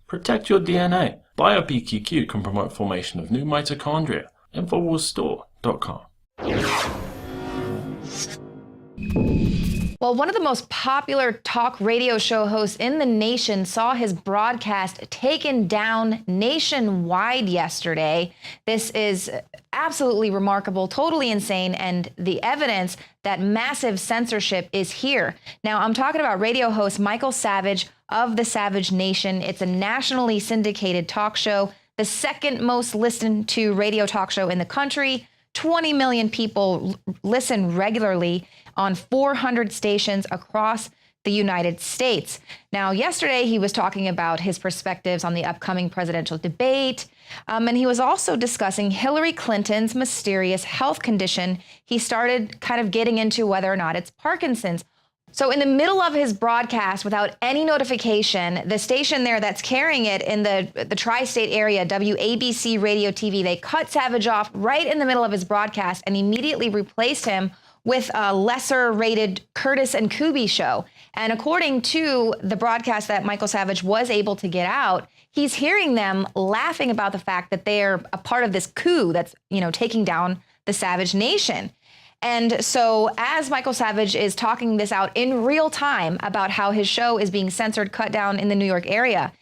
Protect your DNA. BioPQQ can promote formation of new mitochondria. Infowarsstore.com. Well, one of the most popular talk radio show hosts in the nation saw his broadcast taken down nationwide yesterday. This is absolutely remarkable, totally insane, and the evidence that massive censorship is here. Now, I'm talking about radio host Michael Savage of the Savage Nation. It's a nationally syndicated talk show, the second most listened to radio talk show in the country. 20 million people listen regularly on 400 stations across the United States. Now, yesterday he was talking about his perspectives on the upcoming presidential debate, and he was also discussing Hillary Clinton's mysterious health condition. He started kind of getting into whether or not it's Parkinson's. So in the middle of his broadcast, without any notification, the station there that's carrying it in the tri-state area, WABC Radio TV, they cut Savage off right in the middle of his broadcast and immediately replaced him with a lesser-rated Curtis and Kuby show. And according to the broadcast that Michael Savage was able to get out, he's hearing them laughing about the fact that they are a part of this coup that's, taking down the Savage Nation. And so as Michael Savage is talking this out in real time about how his show is being censored, cut down in the New York area,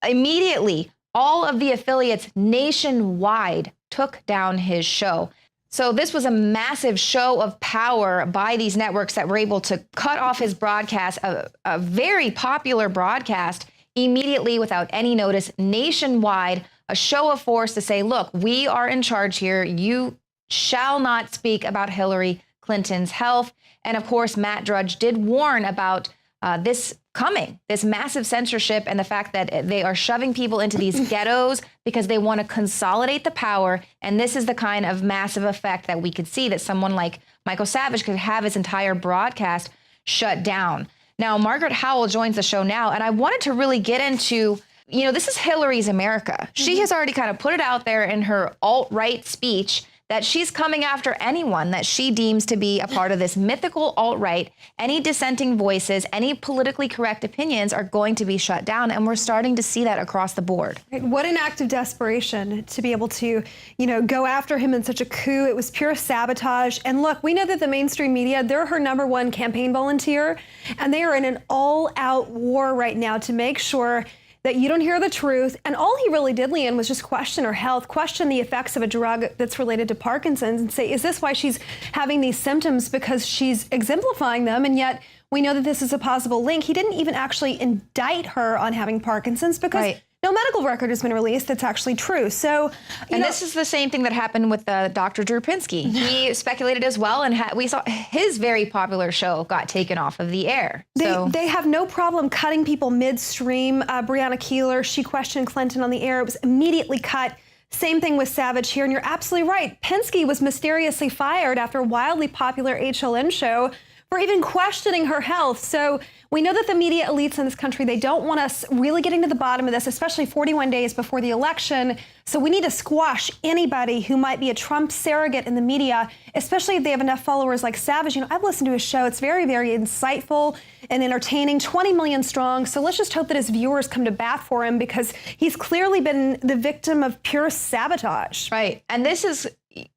immediately all of the affiliates nationwide took down his show. So this was a massive show of power by these networks that were able to cut off his broadcast, a very popular broadcast, immediately without any notice, nationwide, a show of force to say, look, we are in charge here. You shall not speak about Hillary Clinton's health. And of course, Matt Drudge did warn about this massive censorship and the fact that they are shoving people into these ghettos because they want to consolidate the power. And this is the kind of massive effect that we could see, that someone like Michael Savage could have his entire broadcast shut down. Now, Margaret Howell joins the show now, and I wanted to really get into, this is Hillary's America. She has already kind of put it out there in her alt-right speech that she's coming after anyone that she deems to be a part of this mythical alt-right. Any dissenting voices, any politically correct opinions are going to be shut down, and we're starting to see that across the board. What an act of desperation to be able to, go after him in such a coup. It was pure sabotage. And look, we know that the mainstream media, they're her #1 campaign volunteer, and they are in an all-out war right now to make sure that you don't hear the truth. And all he really did, Leanne, was just question her health, question the effects of a drug that's related to Parkinson's, and say, is this why she's having these symptoms? Because she's exemplifying them, and yet we know that this is a possible link. He didn't even actually indict her on having Parkinson's because no medical record has been released that's actually true. So, this is the same thing that happened with Dr. Drew Pinsky. He speculated as well, and we saw his very popular show got taken off of the air. They have no problem cutting people midstream. Breonna Keeler, she questioned Clinton on the air. It was immediately cut. Same thing with Savage here, and you're absolutely right. Pinsky was mysteriously fired after a wildly popular HLN show for even questioning her health. So we know that the media elites in this country, they don't want us really getting to the bottom of this, especially 41 days before the election. So we need to squash anybody who might be a Trump surrogate in the media, especially if they have enough followers like Savage. I've listened to his show. It's very, very insightful and entertaining, 20 million strong. So let's just hope that his viewers come to bat for him, because he's clearly been the victim of pure sabotage. Right. And this is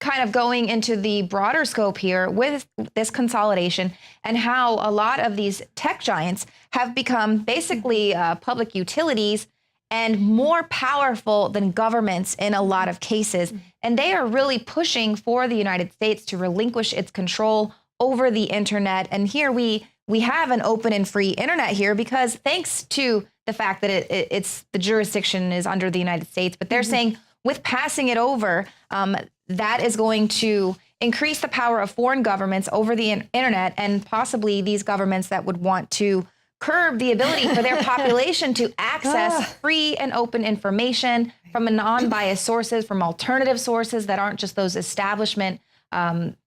kind of going into the broader scope here with this consolidation and how a lot of these tech giants have become basically public utilities and more powerful than governments in a lot of cases. And they are really pushing for the United States to relinquish its control over the internet. And here we have an open and free internet here because thanks to the fact that it's the jurisdiction is under the United States, but they're saying with passing it over, that is going to increase the power of foreign governments over the internet, and possibly these governments that would want to curb the ability for their population to access free and open information from non-biased sources, from alternative sources that aren't just those establishment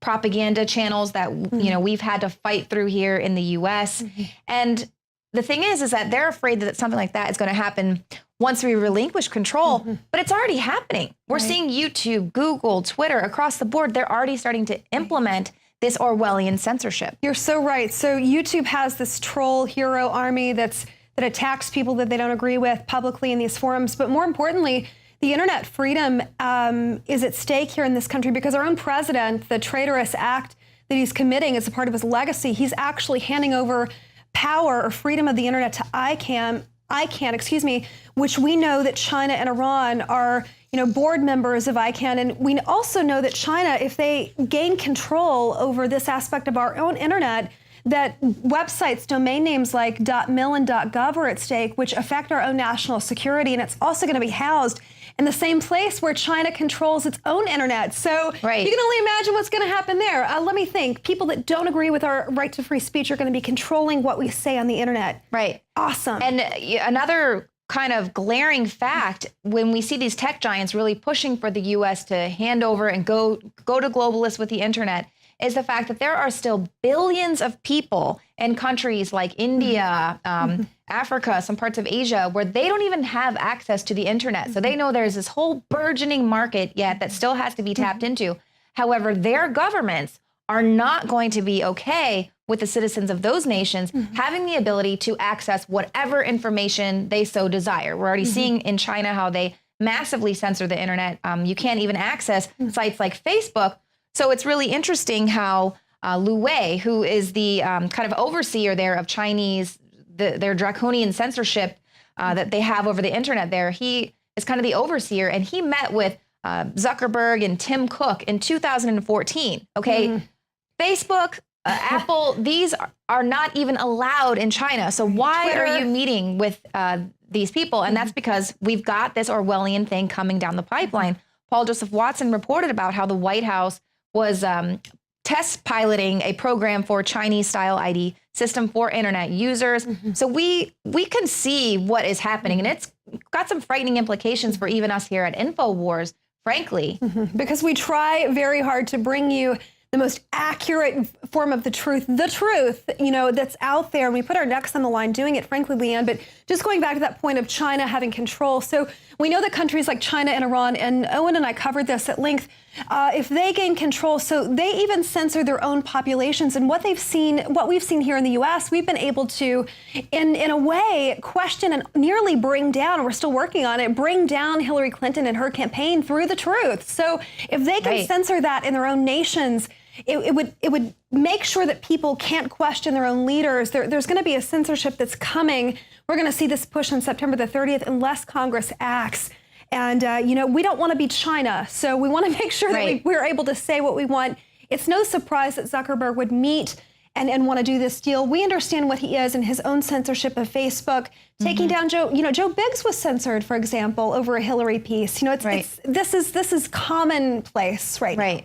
propaganda channels that we've had to fight through here in the U.S. And the thing is that they're afraid that something like that is going to happen once we relinquish control, but it's already happening. We're seeing YouTube, Google, Twitter, across the board. They're already starting to implement this Orwellian censorship. You're so right. So YouTube has this troll hero army that's that attacks people that they don't agree with publicly in these forums. But more importantly, the internet freedom is at stake here in this country because our own president, the traitorous act that he's committing as a part of his legacy, he's actually handing over power or freedom of the internet to ICANN, which we know that China and Iran are, board members of ICANN. And we also know that China, if they gain control over this aspect of our own internet, that websites, domain names like .mil and .gov are at stake, which affect our own national security. And it's also going to be housed in the same place where China controls its own internet. So right. You can only imagine what's going to happen there. Let me think. People that don't agree with our right to free speech are going to be controlling what we say on the internet. Right. Awesome. And another kind of glaring fact, when we see these tech giants really pushing for the U.S. to hand over and go to globalists with the internet, is the fact that there are still billions of people in countries like India, Africa, some parts of Asia, where they don't even have access to the internet. So they know there's this whole burgeoning market yet that still has to be tapped into. However, their governments are not going to be okay with the citizens of those nations having the ability to access whatever information they so desire. We're already seeing in China how they massively censor the internet. You can't even access sites like Facebook. So it's really interesting how Lu Wei, who is the kind of overseer there of Chinese, their draconian censorship that they have over the internet there, he is kind of the overseer, and he met with Zuckerberg and Tim Cook in 2014. Okay, Facebook, Apple, these are not even allowed in China. So why Twitter. are you meeting with these people? And that's because we've got this Orwellian thing coming down the pipeline. Paul Joseph Watson reported about how the White House was test piloting a program for Chinese-style ID system for internet users. So we can see what is happening, and it's got some frightening implications for even us here at Infowars, frankly. Because we try very hard to bring you the most accurate form of the truth, that's out there. And we put our necks on the line doing it, frankly, Leanne. But just going back to that point of China having control. So we know that countries like China and Iran, and Owen and I covered this at length, if they gain control, so they even censor their own populations. And what we've seen here in the U.S., we've been able to, in a way, question and nearly bring down, and we're still working on it, bring down Hillary Clinton and her campaign through the truth. So if they can censor that in their own nations, it would make sure that people can't question their own leaders. There's going to be a censorship that's coming. We're going to see this push on September the 30th unless Congress acts. And, we don't want to be China. So we want to make sure that we're able to say what we want. It's no surprise that Zuckerberg would meet and want to do this deal. We understand what he is and his own censorship of Facebook, taking down Joe Biggs was censored, for example, over a Hillary piece. This is commonplace right now.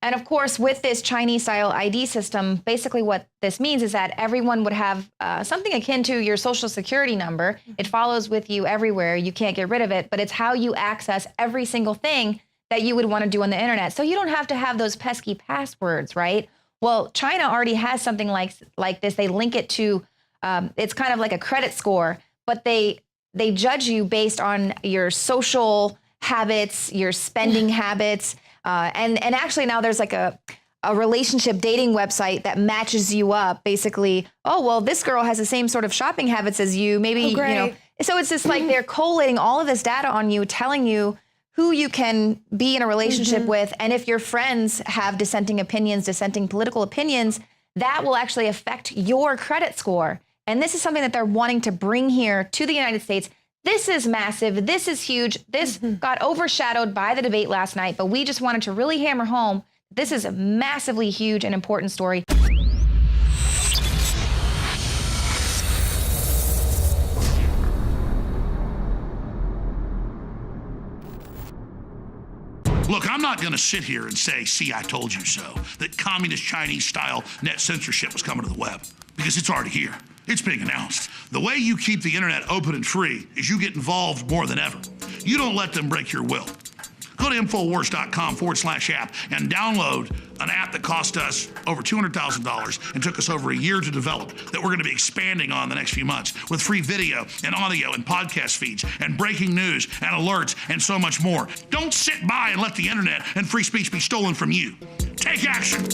And of course, with this Chinese-style ID system, basically what this means is that everyone would have something akin to your social security number. It follows with you everywhere. You can't get rid of it, but it's how you access every single thing that you would want to do on the internet. So you don't have to have those pesky passwords, right? Well, China already has something like this. They link it to, it's kind of like a credit score, but they judge you based on your social habits, your spending habits. And actually now there's like a relationship dating website that matches you up. Basically, oh, well, this girl has the same sort of shopping habits as you. Maybe, so it's just like they're collating all of this data on you, telling you who you can be in a relationship with. And if your friends have dissenting political opinions, that will actually affect your credit score. And this is something that they're wanting to bring here to the United States. This is massive. This is huge. This got overshadowed by the debate last night, but we just wanted to really hammer home this is a massively huge and important story. Look, I'm not going to sit here and say, see, I told you so, that communist Chinese-style net censorship was coming to the web, because it's already here. It's being announced. The way you keep the internet open and free is you get involved more than ever. You don't let them break your will. Go to Infowars.com/app and download an app that cost us over $200,000 and took us over a year to develop, that we're going to be expanding on the next few months with free video and audio and podcast feeds and breaking news and alerts and so much more. Don't sit by and let the internet and free speech be stolen from you. Take action.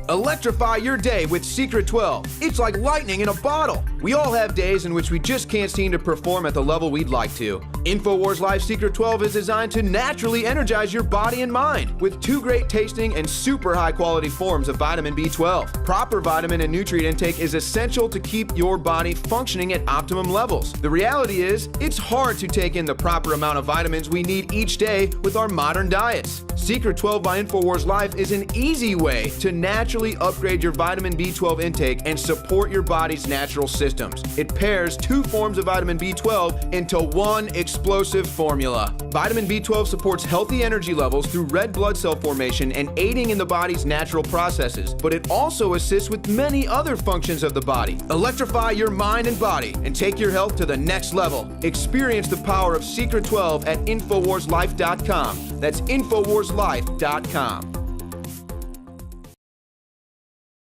Electrify your day with Secret 12. It's like lightning in a bottle. We all have days in which we just can't seem to perform at the level we'd like to. Infowars Life Secret 12 is designed to naturally energize your body and mind with 2 great tasting and super high quality forms of vitamin B12. Proper vitamin and nutrient intake is essential to keep your body functioning at optimum levels. The reality is, it's hard to take in the proper amount of vitamins we need each day with our modern diets. Secret 12 by Infowars Life is an easy way to naturally upgrade your vitamin B12 intake and support your body's natural systems. It pairs 2 forms of vitamin B12 into one explosive formula. Vitamin B12 supports healthy energy levels through red blood cell formation and aiding in the body's natural processes, but it also assists with many other functions of the body. Electrify your mind and body and take your health to the next level. Experience the power of Secret 12 at InfoWarsLife.com. That's InfoWarsLife.com.